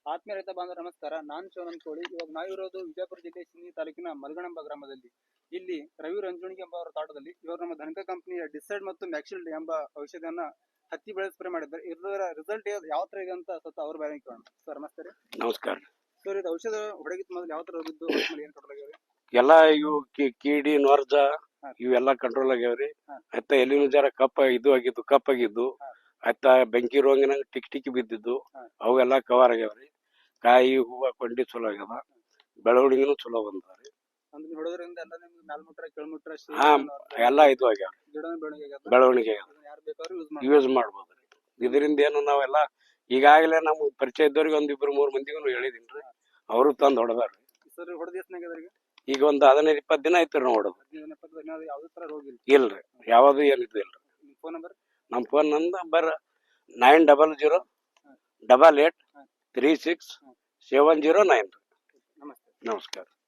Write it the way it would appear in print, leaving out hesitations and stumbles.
ಆತ್ಮೀಯ ರೈತ ಬಾಂಧವ ನಮಸ್ಕಾರ. ನಾನು ಶಿವಾನಂದ ಕೋಳಿ. ಇವಾಗ ನಾವಿರೋದು ವಿಜಯಪುರ ಜಿಲ್ಲೆ ಸಿಂಗಿ ತಾಲೂಕಿನ ಮಲ್ಗಣಂಬ ಗ್ರಾಮದಲ್ಲಿ. ಇಲ್ಲಿ ರವಿ ರಂಜುಣಿಗೆ ಎಂಬ ಅವರ ತೋಟದಲ್ಲಿ ಇವರು ನಮ್ಮ ಧನಿಕ ಕಂಪನಿಯ ಡಿಸೈಡ್ ಮತ್ತು ಮ್ಯಾಕ್ಸಿಲ್ಡ್ ಎಂಬ ಔಷಧಿಯನ್ನ ಹತ್ತಿ ಬೆಳೆ ಸ್ಪ್ರೇ ಮಾಡಿದ್ದಾರೆ. ಇದರ ರಿಸಲ್ಟ್ ಯಾವ ತರ ಇದೆ ಅಂತ ಸ್ವಲ್ಪ ಅವ್ರ ಬಾರಿ ಕೇಳೋಣ. ಸರ್ ನಮಸ್ತೆ ರೀ. ನಮಸ್ಕಾರ ಸರ್, ಇದು ಔಷಧ ಹೊಡಗಿದ ಮೊದಲು ಯಾವ ತರ ಹೋಗಿದ್ದು, ಏನ್ ಕಂಟ್ರೋಲ್ ಆಗ್ಯಾವ್ರಿ? ಎಲ್ಲಾ ಇವು ಕೀಡಿ ನೊರ್ಜ ಇವೆಲ್ಲಾ ಕಂಟ್ರೋಲ್ ಆಗ್ಯಾವ್ರಿ. ಅತ್ತ ಎಲ್ಲಿನ ಜರ ಕಪ್ಪಾಗಿದ್ದು ಅತ್ತ ಬೆಂಕಿ ರೋಗಿನ ಟಿಕ್ಕಿ ಬಿದ್ದಿದ್ದು ಅವೆಲ್ಲಾ ಕವರ್ ಆಗ್ಯಾವ್ರಿ. ಕಾಯಿ ಹೂವ ಕೊಂಡಿ ಚಲೋ ಆಗ್ಯಾವ, ಬೆಳವಣಿಗೆನು ಚಲೋ ಬಂದವ್ರಿ. ಅಂದ್ರೆ ಹೊಡೋದ್ರಿಂದ ಎಲ್ಲ ನಿಮ್ಗೆ ಮೇಲ್ಮುಟ್ರ ಕೆಳಮುಟ್ರ ಎಲ್ಲಾ ಇದು ಆಗ್ಯಾವ, ಬೆಳವಣಿಗೆ ಯಾರು ಬೇಕಾದ್ರೂ ಯೂಸ್ ಮಾಡ್ಬೋದ್ರಿ. ಇದರಿಂದ ಏನು ನಾವೆಲ್ಲ ಈಗಾಗಲೇ ನಮ್ ಪರಿಚಯ ಇದ್ದವ್ರಿಗೆ 1-2-3 ಮಂದಿಗೂ ಹೇಳಿದೀನ್ರಿ, ಅವರು ತಂದ್ ಹೊಡೆದಾರ್ರಿ. ಸರ್, ಹೊಡೆದ ಎಷ್ಟನಾಗ್ಯದ್ರಿ? ಈಗ ಒಂದು 15-20 ದಿನ ಆಯ್ತು ನಾವು ಹೊಡೆದು. ಯಾವ್ದು ತರ ರೋಗ ಇಲ್ರಿ, ಯಾವ್ದು ಏನಿದ್ದು ಇಲ್ರಿ. Phone number? ನಮ್ಮ ಫೋನ್ ನಂಬರ್ 900888367009. ನಮಸ್ತೆ. ನಮಸ್ಕಾರ.